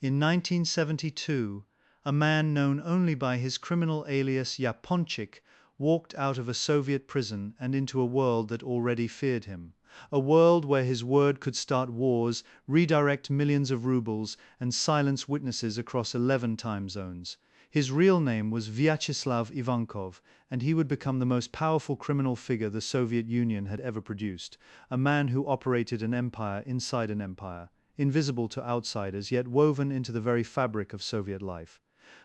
In 1972, a man known only by his criminal alias Yaponchik walked out of a Soviet prison and into a world that already feared him. A world where his word could start wars, redirect millions of rubles, and silence witnesses across 11 time zones. His real name was Vyacheslav Ivankov, and he would become the most powerful criminal figure the Soviet Union had ever produced, a man who operated an empire inside an empire, invisible to outsiders, yet woven into the very fabric of Soviet life.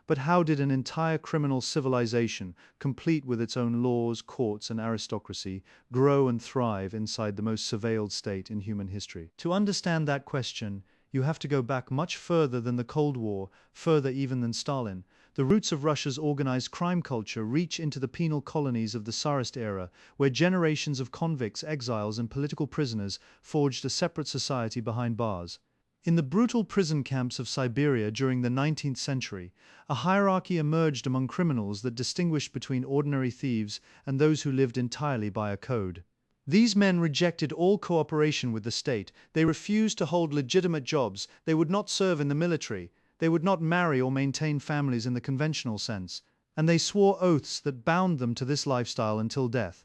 But how did an entire criminal civilization, complete with its own laws, courts, and aristocracy, grow and thrive inside the most surveilled state in human history? To understand that question, you have to go back much further than the Cold War, further even than Stalin. The roots of Russia's organized crime culture reach into the penal colonies of the Tsarist era, where generations of convicts, exiles, and political prisoners forged a separate society behind bars. In the brutal prison camps of Siberia during the 19th century, a hierarchy emerged among criminals that distinguished between ordinary thieves and those who lived entirely by a code. These men rejected all cooperation with the state. They refused to hold legitimate jobs. They would not serve in the military. They would not marry or maintain families in the conventional sense. And they swore oaths that bound them to this lifestyle until death.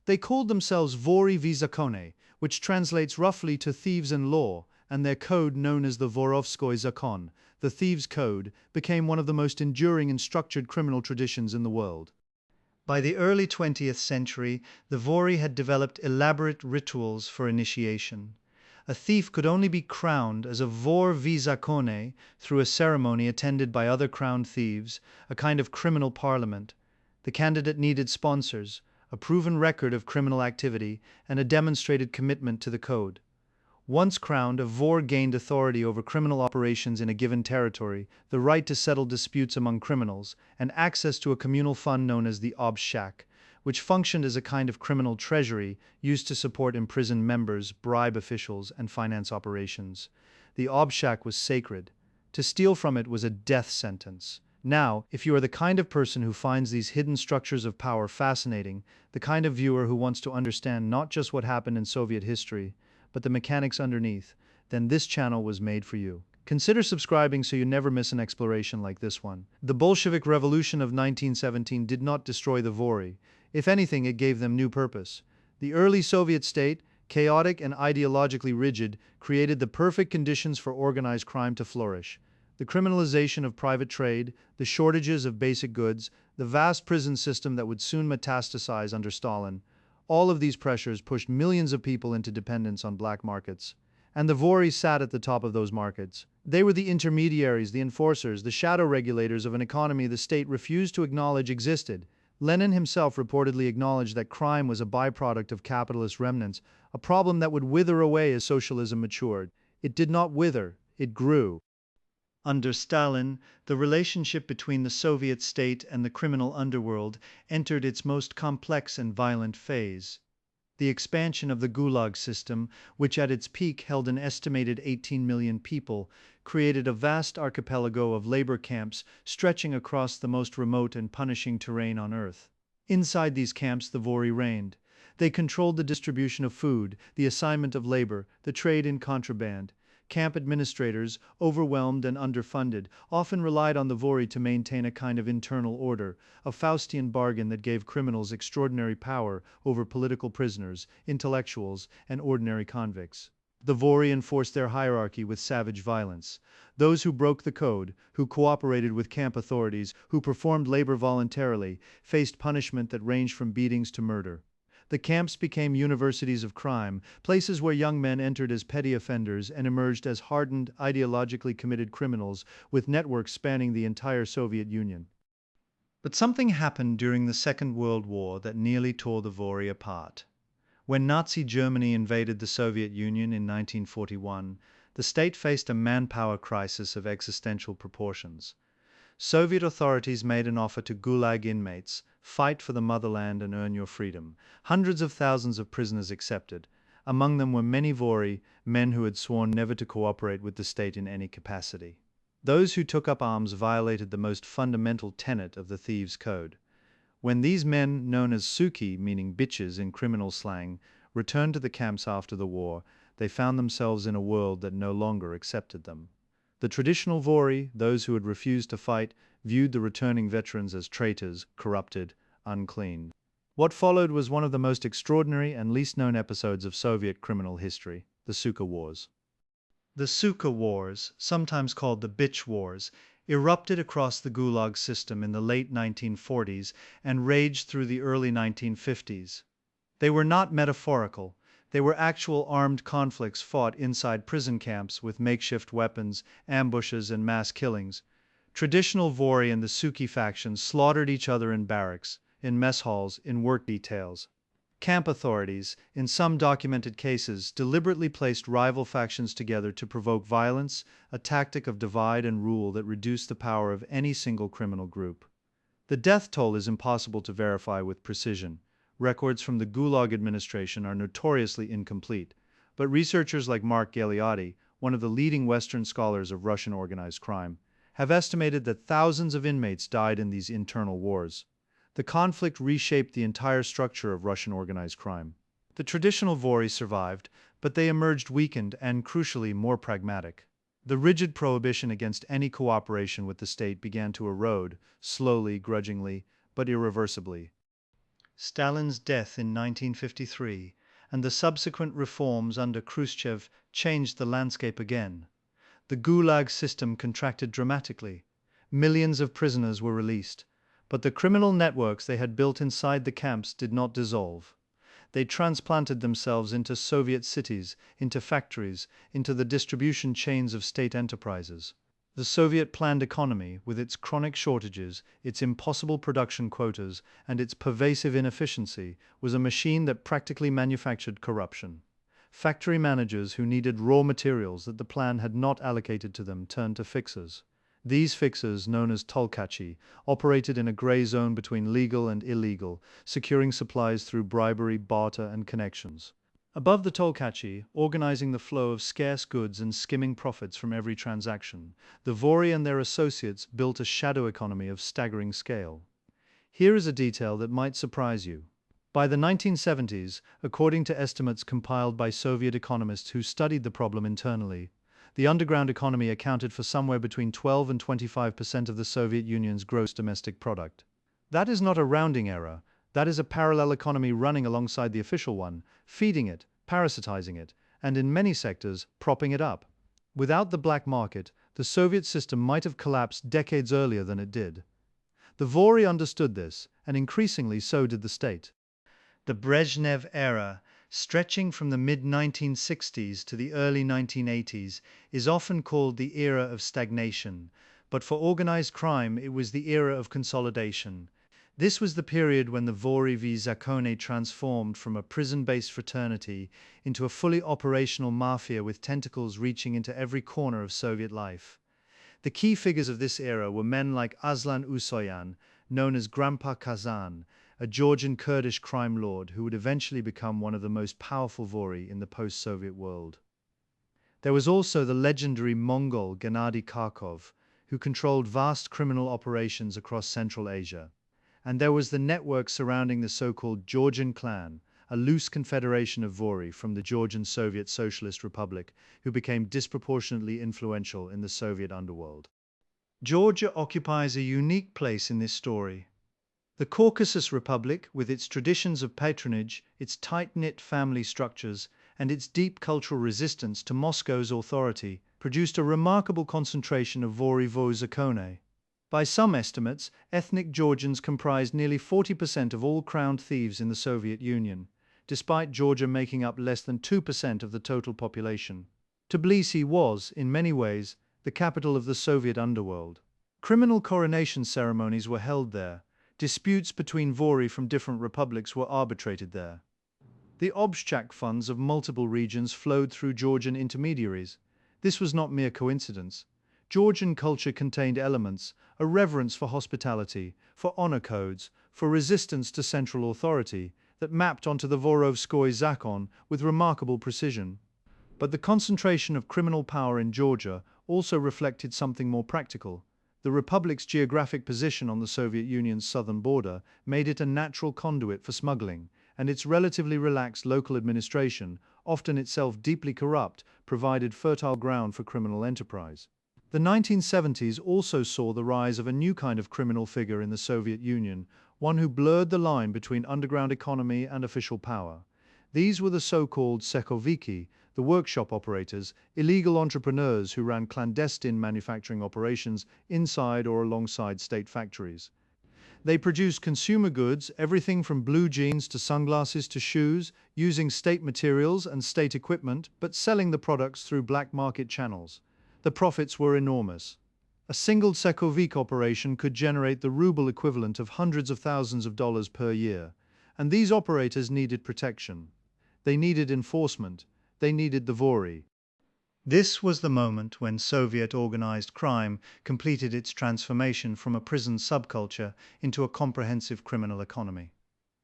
They called themselves Vory v Zakone, which translates roughly to Thieves-in-Law, and their code, known as the Vorovskoy Zakon, the Thieves' Code, became one of the most enduring and structured criminal traditions in the world. By the early 20th century, the Vory had developed elaborate rituals for initiation. A thief could only be crowned as a Vor v Zakone through a ceremony attended by other crowned thieves, a kind of criminal parliament. The candidate needed sponsors, a proven record of criminal activity, and a demonstrated commitment to the code. Once crowned, a Vor gained authority over criminal operations in a given territory, the right to settle disputes among criminals, and access to a communal fund known as the Obshak, which functioned as a kind of criminal treasury used to support imprisoned members, bribe officials, and finance operations. The Obshak was sacred. To steal from it was a death sentence. Now, if you are the kind of person who finds these hidden structures of power fascinating, the kind of viewer who wants to understand not just what happened in Soviet history, but the mechanics underneath, then this channel was made for you. Consider subscribing so you never miss an exploration like this one. The Bolshevik Revolution of 1917 did not destroy the Vory. If anything, it gave them new purpose. The early Soviet state, chaotic and ideologically rigid, created the perfect conditions for organized crime to flourish. The criminalization of private trade, the shortages of basic goods, the vast prison system that would soon metastasize under Stalin, all of these pressures pushed millions of people into dependence on black markets. And the Vory sat at the top of those markets. They were the intermediaries, the enforcers, the shadow regulators of an economy the state refused to acknowledge existed. Lenin himself reportedly acknowledged that crime was a byproduct of capitalist remnants, a problem that would wither away as socialism matured. It did not wither, it grew. Under Stalin, the relationship between the Soviet state and the criminal underworld entered its most complex and violent phase. The expansion of the Gulag system, which at its peak held an estimated 18 million people, created a vast archipelago of labor camps stretching across the most remote and punishing terrain on Earth. Inside these camps, the Vory reigned. They controlled the distribution of food, the assignment of labor, the trade in contraband. Camp administrators, overwhelmed and underfunded, often relied on the Vory to maintain a kind of internal order, a Faustian bargain that gave criminals extraordinary power over political prisoners, intellectuals, and ordinary convicts. The Vory enforced their hierarchy with savage violence. Those who broke the code, who cooperated with camp authorities, who performed labor voluntarily, faced punishment that ranged from beatings to murder. The camps became universities of crime, places where young men entered as petty offenders and emerged as hardened, ideologically committed criminals with networks spanning the entire Soviet Union. But something happened during the Second World War that nearly tore the Vory apart. When Nazi Germany invaded the Soviet Union in 1941, the state faced a manpower crisis of existential proportions. Soviet authorities made an offer to Gulag inmates: fight for the motherland and earn your freedom. Hundreds of thousands of prisoners accepted. Among them were many Vory, men who had sworn never to cooperate with the state in any capacity. Those who took up arms violated the most fundamental tenet of the Thieves' Code. When these men, known as suki, meaning bitches in criminal slang, returned to the camps after the war, they found themselves in a world that no longer accepted them. The traditional Vory, those who had refused to fight, viewed the returning veterans as traitors, corrupted, unclean. What followed was one of the most extraordinary and least known episodes of Soviet criminal history, the Suka Wars. The Suka Wars, sometimes called the Bitch Wars, erupted across the Gulag system in the late 1940s and raged through the early 1950s. They were not metaphorical. They were actual armed conflicts fought inside prison camps with makeshift weapons, ambushes, and mass killings. Traditional Vory and the Suki factions slaughtered each other in barracks, in mess halls, in work details. Camp authorities, in some documented cases, deliberately placed rival factions together to provoke violence, a tactic of divide and rule that reduced the power of any single criminal group. The death toll is impossible to verify with precision. Records from the Gulag administration are notoriously incomplete, but researchers like Mark Galeotti, one of the leading Western scholars of Russian organized crime, have estimated that thousands of inmates died in these internal wars. The conflict reshaped the entire structure of Russian organized crime. The traditional Vory survived, but they emerged weakened and, crucially, more pragmatic. The rigid prohibition against any cooperation with the state began to erode, slowly, grudgingly, but irreversibly. Stalin's death in 1953 and the subsequent reforms under Khrushchev changed the landscape again. The Gulag system contracted dramatically. Millions of prisoners were released, but the criminal networks they had built inside the camps did not dissolve. They transplanted themselves into Soviet cities, into factories, into the distribution chains of state enterprises. The Soviet planned economy, with its chronic shortages, its impossible production quotas, and its pervasive inefficiency, was a machine that practically manufactured corruption. Factory managers who needed raw materials that the plan had not allocated to them turned to fixers. These fixers, known as tolkachi, operated in a gray zone between legal and illegal, securing supplies through bribery, barter, and connections. Above the tolkachi, organizing the flow of scarce goods and skimming profits from every transaction, the Vory and their associates built a shadow economy of staggering scale. Here is a detail that might surprise you. By the 1970s, according to estimates compiled by Soviet economists who studied the problem internally, the underground economy accounted for somewhere between 12 and 25% of the Soviet Union's gross domestic product. That is not a rounding error. That is a parallel economy running alongside the official one, feeding it, parasitizing it, and in many sectors, propping it up. Without the black market, the Soviet system might have collapsed decades earlier than it did. The Vory understood this, and increasingly so did the state. The Brezhnev era, stretching from the mid-1960s to the early 1980s, is often called the era of stagnation, but for organized crime it was the era of consolidation. This was the period when the Vory v. Zakone transformed from a prison-based fraternity into a fully operational mafia with tentacles reaching into every corner of Soviet life. The key figures of this era were men like Aslan Usoyan, known as Grandpa Kazan, a Georgian Kurdish crime lord who would eventually become one of the most powerful Vory in the post-Soviet world. There was also the legendary Mongol Gennady Kharkov, who controlled vast criminal operations across Central Asia. And there was the network surrounding the so-called Georgian clan, a loose confederation of Vory from the Georgian Soviet Socialist Republic, who became disproportionately influential in the Soviet underworld. Georgia occupies a unique place in this story. The Caucasus Republic, with its traditions of patronage, its tight-knit family structures, and its deep cultural resistance to Moscow's authority, produced a remarkable concentration of Vory vo Zakone. By some estimates, ethnic Georgians comprised nearly 40% of all crowned thieves in the Soviet Union, despite Georgia making up less than 2% of the total population. Tbilisi was, in many ways, the capital of the Soviet underworld. Criminal coronation ceremonies were held there. Disputes between Vory from different republics were arbitrated there. The obshchak funds of multiple regions flowed through Georgian intermediaries. This was not mere coincidence. Georgian culture contained elements, a reverence for hospitality, for honor codes, for resistance to central authority, that mapped onto the Vorovskoy Zakon with remarkable precision. But the concentration of criminal power in Georgia also reflected something more practical. The republic's geographic position on the Soviet Union's southern border made it a natural conduit for smuggling, and its relatively relaxed local administration, often itself deeply corrupt, provided fertile ground for criminal enterprise. The 1970s also saw the rise of a new kind of criminal figure in the Soviet Union, one who blurred the line between underground economy and official power. These were the so-called Sekhoviki, the workshop operators, illegal entrepreneurs who ran clandestine manufacturing operations inside or alongside state factories. They produced consumer goods, everything from blue jeans to sunglasses to shoes, using state materials and state equipment, but selling the products through black market channels. The profits were enormous. A single Sekhovik operation could generate the ruble equivalent of hundreds of thousands of dollars per year. And these operators needed protection. They needed enforcement. They needed the Vory. This was the moment when Soviet organized crime completed its transformation from a prison subculture into a comprehensive criminal economy.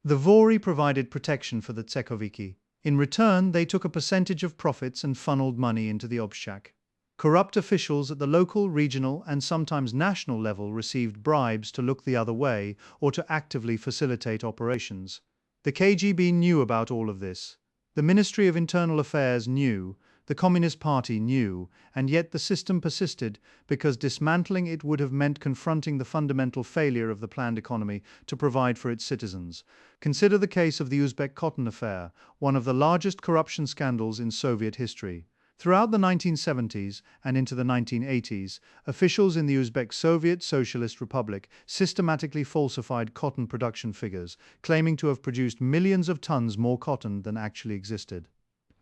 The Vory provided protection for the Tsekhoviki. In return, they took a percentage of profits and funneled money into the Obshchak. Corrupt officials at the local, regional, and sometimes national level received bribes to look the other way or to actively facilitate operations. The KGB knew about all of this. The Ministry of Internal Affairs knew. The Communist Party knew, and yet the system persisted because dismantling it would have meant confronting the fundamental failure of the planned economy to provide for its citizens. Consider the case of the Uzbek cotton affair, one of the largest corruption scandals in Soviet history. Throughout the 1970s and into the 1980s, officials in the Uzbek Soviet Socialist Republic systematically falsified cotton production figures, claiming to have produced millions of tons more cotton than actually existed.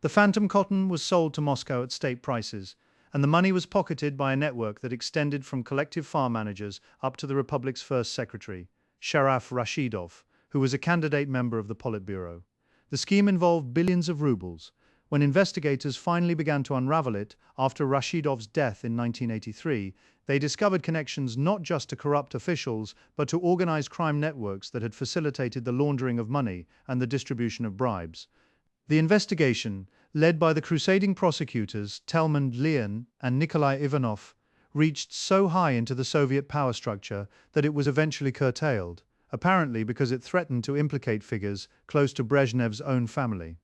The phantom cotton was sold to Moscow at state prices, and the money was pocketed by a network that extended from collective farm managers up to the Republic's first secretary, Sharaf Rashidov, who was a candidate member of the Politburo. The scheme involved billions of rubles. When investigators finally began to unravel it after Rashidov's death in 1983, they discovered connections not just to corrupt officials, but to organized crime networks that had facilitated the laundering of money and the distribution of bribes. The investigation, led by the crusading prosecutors Telman Dlian and Nikolai Ivanov, reached so high into the Soviet power structure that it was eventually curtailed, apparently because it threatened to implicate figures close to Brezhnev's own family.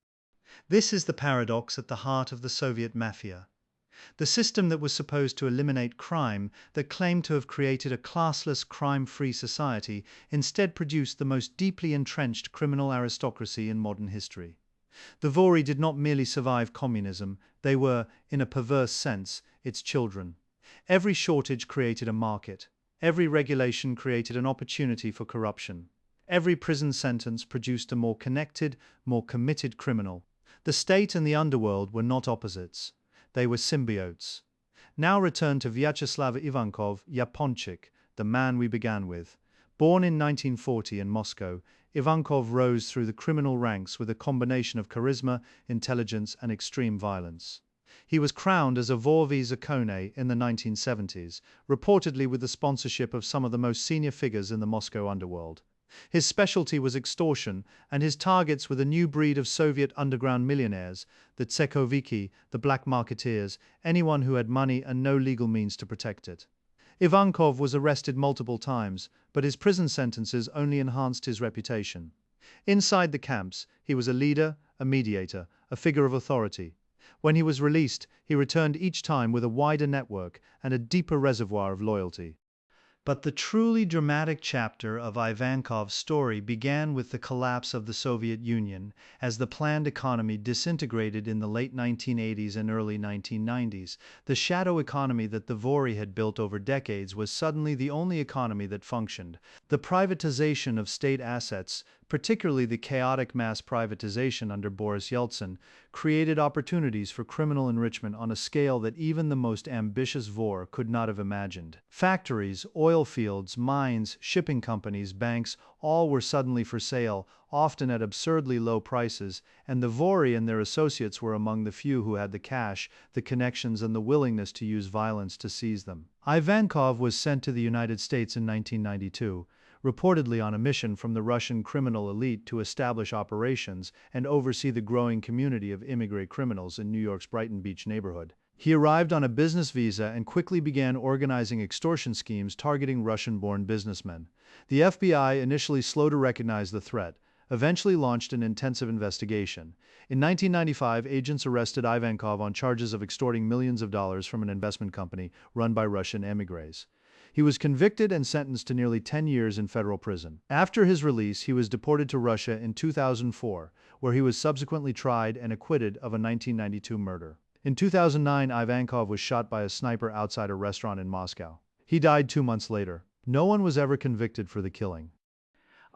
This is the paradox at the heart of the Soviet Mafia. The system that was supposed to eliminate crime, that claimed to have created a classless, crime-free society, instead produced the most deeply entrenched criminal aristocracy in modern history. The Vory did not merely survive communism, they were, in a perverse sense, its children. Every shortage created a market. Every regulation created an opportunity for corruption. Every prison sentence produced a more connected, more committed criminal. The state and the underworld were not opposites. They were symbiotes. Now return to Vyacheslav Ivankov Yaponchik, the man we began with. Born in 1940 in Moscow, Ivankov rose through the criminal ranks with a combination of charisma, intelligence, and extreme violence. He was crowned as a Vory Zakone in the 1970s, reportedly with the sponsorship of some of the most senior figures in the Moscow underworld. His specialty was extortion, and his targets were the new breed of Soviet underground millionaires, the Tsekhoviki, the black marketeers, anyone who had money and no legal means to protect it. Ivankov was arrested multiple times, but his prison sentences only enhanced his reputation. Inside the camps, he was a leader, a mediator, a figure of authority. When he was released, he returned each time with a wider network and a deeper reservoir of loyalty. But the truly dramatic chapter of Ivankov's story began with the collapse of the Soviet Union as the planned economy disintegrated in the late 1980s and early 1990s. The shadow economy that the Vory had built over decades was suddenly the only economy that functioned. The privatization of state assets, particularly the chaotic mass privatization under Boris Yeltsin, created opportunities for criminal enrichment on a scale that even the most ambitious Vor could not have imagined. Factories, oil fields, mines, shipping companies, banks, all were suddenly for sale, often at absurdly low prices, and the Vory and their associates were among the few who had the cash, the connections, and the willingness to use violence to seize them. Ivankov was sent to the United States in 1992. Reportedly on a mission from the Russian criminal elite to establish operations and oversee the growing community of immigrant criminals in New York's Brighton Beach neighborhood. He arrived on a business visa and quickly began organizing extortion schemes targeting Russian-born businessmen. The FBI, initially slow to recognize the threat, eventually launched an intensive investigation. In 1995, agents arrested Ivankov on charges of extorting millions of dollars from an investment company run by Russian émigrés. He was convicted and sentenced to nearly 10 years in federal prison. After his release, he was deported to Russia in 2004, where he was subsequently tried and acquitted of a 1992 murder. In 2009, Ivankov was shot by a sniper outside a restaurant in Moscow. He died 2 months later. No one was ever convicted for the killing.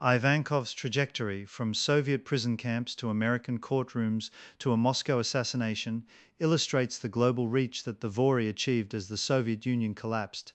Ivankov's trajectory from Soviet prison camps to American courtrooms to a Moscow assassination illustrates the global reach that the Vory achieved as the Soviet Union collapsed.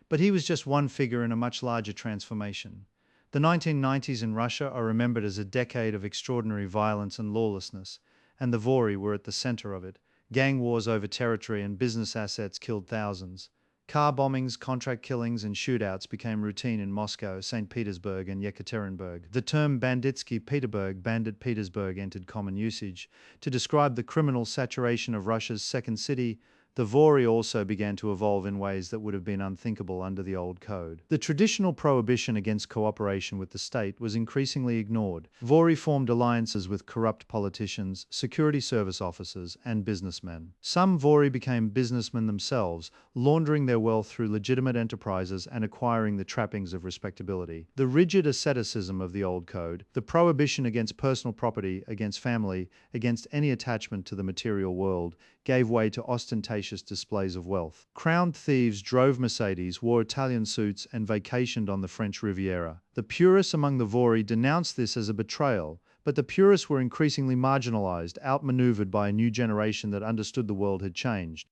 But he was just one figure in a much larger transformation. The 1990s in Russia are remembered as a decade of extraordinary violence and lawlessness, and the Vory were at the center of it. Gang wars over territory and business assets killed thousands. Car bombings, contract killings, and shootouts became routine in Moscow, St. Petersburg, and Yekaterinburg. The term Banditsky Peterburg, Bandit Petersburg, entered common usage to describe the criminal saturation of Russia's second city. The Vory also began to evolve in ways that would have been unthinkable under the old code. The traditional prohibition against cooperation with the state was increasingly ignored. Vory formed alliances with corrupt politicians, security service officers, and businessmen. Some Vory became businessmen themselves, laundering their wealth through legitimate enterprises and acquiring the trappings of respectability. The rigid asceticism of the old code, the prohibition against personal property, against family, against any attachment to the material world, gave way to ostentatious displays of wealth. Crowned thieves drove Mercedes, wore Italian suits, and vacationed on the French Riviera. The purists among the Vory denounced this as a betrayal, but the purists were increasingly marginalized, outmaneuvered by a new generation that understood the world had changed.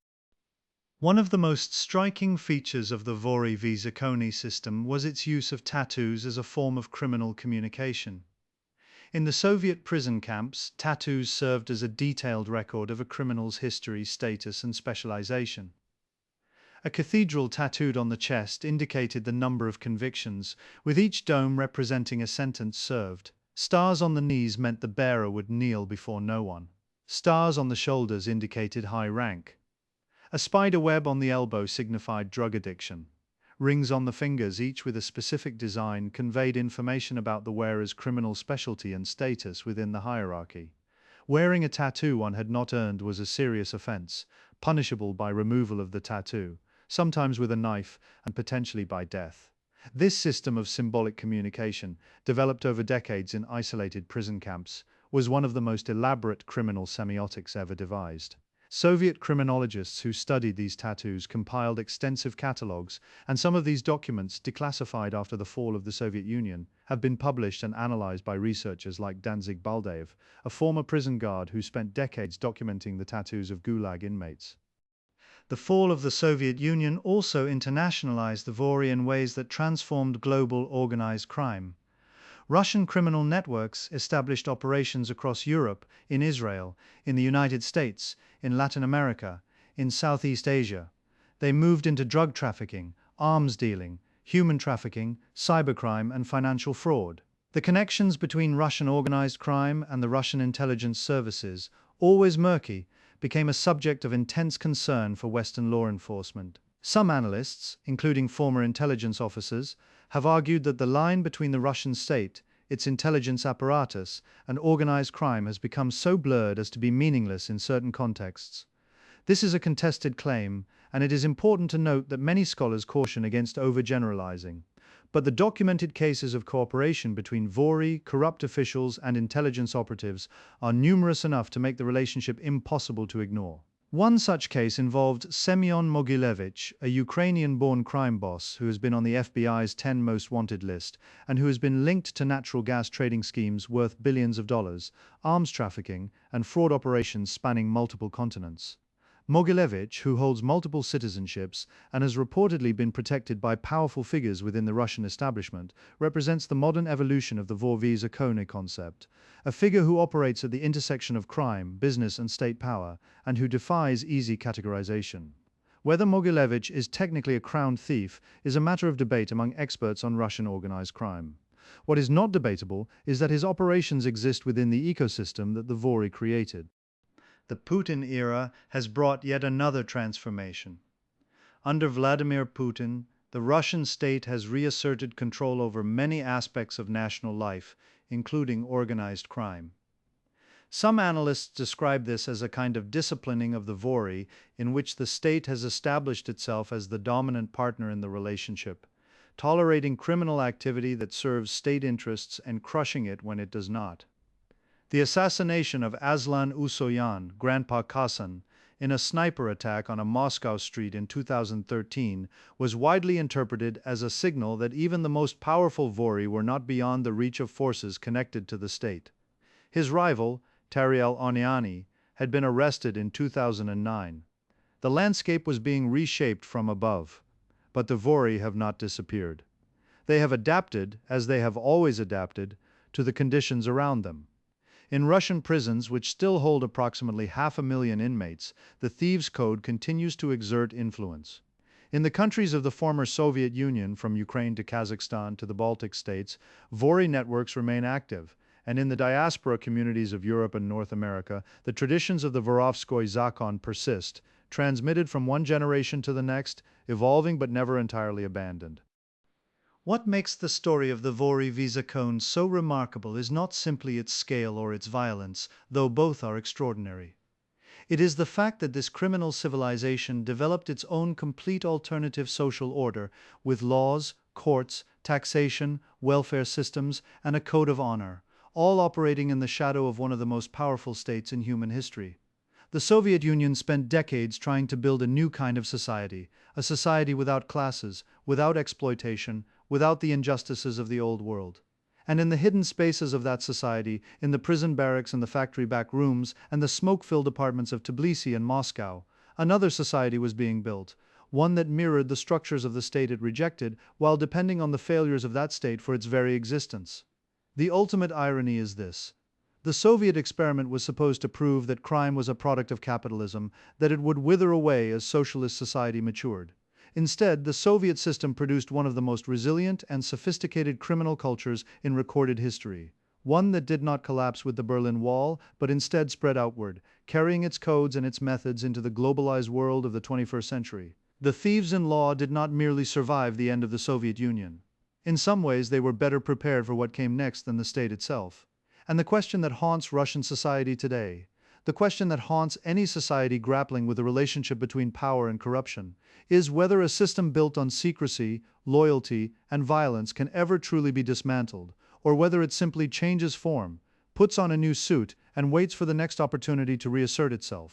One of the most striking features of the Vory v. Zakone system was its use of tattoos as a form of criminal communication. In the Soviet prison camps, tattoos served as a detailed record of a criminal's history, status, and specialization. A cathedral tattooed on the chest indicated the number of convictions, with each dome representing a sentence served. Stars on the knees meant the bearer would kneel before no one. Stars on the shoulders indicated high rank. A spider web on the elbow signified drug addiction. Rings on the fingers, each with a specific design, conveyed information about the wearer's criminal specialty and status within the hierarchy. Wearing a tattoo one had not earned was a serious offense, punishable by removal of the tattoo, sometimes with a knife, and potentially by death. This system of symbolic communication, developed over decades in isolated prison camps, was one of the most elaborate criminal semiotics ever devised. Soviet criminologists who studied these tattoos compiled extensive catalogues, and some of these documents, declassified after the fall of the Soviet Union, have been published and analyzed by researchers like Danzig Baldaev, a former prison guard who spent decades documenting the tattoos of Gulag inmates. The fall of the Soviet Union also internationalized the Vory in ways that transformed global organized crime. Russian criminal networks established operations across Europe, in Israel, in the United States, in Latin America, in Southeast Asia. They moved into drug trafficking, arms dealing, human trafficking, cybercrime, and financial fraud. The connections between Russian organized crime and the Russian intelligence services, always murky, became a subject of intense concern for Western law enforcement. Some analysts, including former intelligence officers, have argued that the line between the Russian state, its intelligence apparatus, and organized crime has become so blurred as to be meaningless in certain contexts. This is a contested claim, and it is important to note that many scholars caution against overgeneralizing. But the documented cases of cooperation between Vory, corrupt officials, and intelligence operatives are numerous enough to make the relationship impossible to ignore. One such case involved Semyon Mogilevich, a Ukrainian-born crime boss who has been on the FBI's 10 most wanted list and who has been linked to natural gas trading schemes worth billions of dollars, arms trafficking, and fraud operations spanning multiple continents. Mogilevich, who holds multiple citizenships and has reportedly been protected by powerful figures within the Russian establishment, represents the modern evolution of the Vory Zakone concept, a figure who operates at the intersection of crime, business, and state power, and who defies easy categorization. Whether Mogilevich is technically a crowned thief is a matter of debate among experts on Russian organized crime. What is not debatable is that his operations exist within the ecosystem that the Vory created. The Putin era has brought yet another transformation. Under Vladimir Putin, the Russian state has reasserted control over many aspects of national life, including organized crime. Some analysts describe this as a kind of disciplining of the Vory, in which the state has established itself as the dominant partner in the relationship, tolerating criminal activity that serves state interests and crushing it when it does not. The assassination of Aslan Usoyan, Grandpa Kasan, in a sniper attack on a Moscow street in 2013 was widely interpreted as a signal that even the most powerful Vory were not beyond the reach of forces connected to the state. His rival, Tariel Oniani, had been arrested in 2009. The landscape was being reshaped from above, but the Vory have not disappeared. They have adapted, as they have always adapted, to the conditions around them. In Russian prisons, which still hold approximately 500,000 inmates, the Thieves' Code continues to exert influence. In the countries of the former Soviet Union, from Ukraine to Kazakhstan to the Baltic states, Vory networks remain active, and in the diaspora communities of Europe and North America, the traditions of the Vorovskoy Zakone persist, transmitted from one generation to the next, evolving but never entirely abandoned. What makes the story of the Vory v Zakone so remarkable is not simply its scale or its violence, though both are extraordinary. It is the fact that this criminal civilization developed its own complete alternative social order, with laws, courts, taxation, welfare systems, and a code of honor, all operating in the shadow of one of the most powerful states in human history. The Soviet Union spent decades trying to build a new kind of society, a society without classes, without exploitation, without the injustices of the old world. And in the hidden spaces of that society, in the prison barracks and the factory back rooms and the smoke-filled apartments of Tbilisi and Moscow, another society was being built, one that mirrored the structures of the state it rejected while depending on the failures of that state for its very existence. The ultimate irony is this. The Soviet experiment was supposed to prove that crime was a product of capitalism, that it would wither away as socialist society matured. Instead, the Soviet system produced one of the most resilient and sophisticated criminal cultures in recorded history, one that did not collapse with the Berlin Wall, but instead spread outward, carrying its codes and its methods into the globalized world of the 21st century. The Thieves-in-Law did not merely survive the end of the Soviet Union. In some ways, they were better prepared for what came next than the state itself. And the question that haunts Russian society today, the question that haunts any society grappling with the relationship between power and corruption, is whether a system built on secrecy, loyalty, and violence can ever truly be dismantled, or whether it simply changes form, puts on a new suit, and waits for the next opportunity to reassert itself.